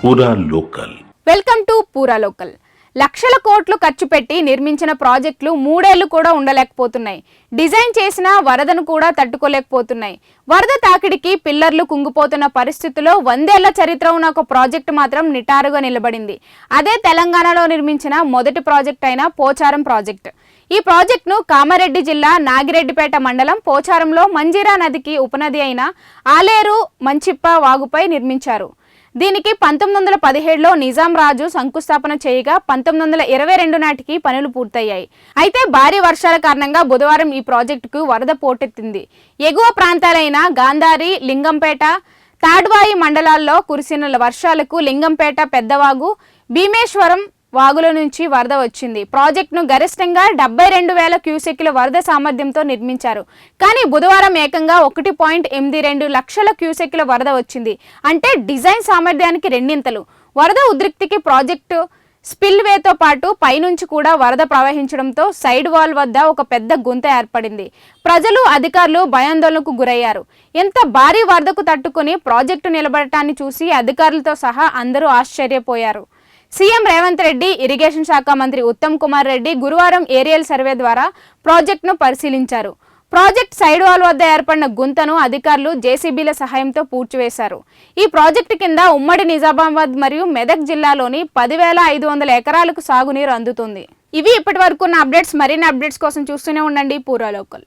పూరా local. Welcome to పూరా local. లక్షల కోట్లు ఖర్చు పెట్టి నిర్మించిన ప్రాజెక్టులు 3 ఏళ్లు కూడా ఉండలేకపోతున్నాయి. డిజైన్ చేసిన వరదను కూడా తట్టుకోలేకపోతున్నాయి. వరద తాకిడికి పిల్లర్లు కుంగిపోతున్న పరిస్థితుల్లో 100 ఏళ్ల చరిత్ర ఉన్న ఒక ప్రాజెక్టు మాత్రం నిటారుగా నిలబడింది. అదే తెలంగాణలో నిర్మించిన మొదటి ప్రాజెక్ట్ అయిన పోచారం ప్రాజెక్టు. ఈ ప్రాజెక్టును కామారెడ్డి జిల్లా నాగిరెడ్డిపేట మండలం పోచారంలో మంజీరా నదికి ఉపనది అయిన ఆలేరు మంచిప్ప వాగుపై నిర్మించారు. దీనికి 1917లో నిజాం రాజు శంకుస్థాపన చేయగా 1922 నాటికి పనులు పూర్తయ్యాయి. అయితే భారీ వర్షాల కారణంగా బుధవారం ఈ ప్రాజెక్టుకు వరద పోటెత్తింది. ఎగువ ప్రాంతాలైన గాంధారి, లింగంపేట, తాడ్వాయి మండలాల్లో కురిసిన వర్షాలకు లింగంపేట పెద్దవాగు, భీమేశ్వరం వాగుల నుంచి వరద వచ్చింది. ప్రాజెక్టును గరిష్టంగా 72,000 క్యూసెక్ల వరద సామర్థ్యంతో నిర్మించారు. కానీ బుధవారం ఏకంగా 1.82 లక్షల క్యూసెక్ల వరద వచ్చింది. అంటే డిజైన్ సామర్థ్యానికి రెండింతలు. వరద ఉద్రిక్తికి ప్రాజెక్టు స్పిల్వేతో పాటు పైనుంచి కూడా వరద ప్రవహించడంతో సైడ్ వాల్ వద్ద ఒక పెద్ద గుంత ఏర్పడింది. ప్రజలు, అధికారులు భయాందోళనకు గురయ్యారు. ఎంత భారీ వరదకు తట్టుకుని ప్రాజెక్టు నిలబడటాన్ని చూసి అధికారులతో సహా అందరూ ఆశ్చర్యపోయారు. సీఎం రేవంత్ రెడ్డి, ఇరిగేషన్ శాఖ మంత్రి ఉత్తమ్ కుమార్ రెడ్డి గురువారం ఏరియల్ సర్వే ద్వారా ప్రాజెక్టును పరిశీలించారు. ప్రాజెక్ట్ సైడ్ వాల్ వద్ద ఏర్పడిన గుంతను అధికారులు జేసీబీల సహాయంతో పూడ్చివేశారు. ఈ ప్రాజెక్టు కింద ఉమ్మడి నిజామాబాద్ మరియు మెదక్ జిల్లాలోని 10,500 ఎకరాలకు సాగునీరు అందుతుంది. ఇవి ఇప్పటి వరకు ఉన్న అప్డేట్స్. మరిన్ని అప్డేట్స్ కోసం చూస్తూనే ఉండండి పూరా లోకల్.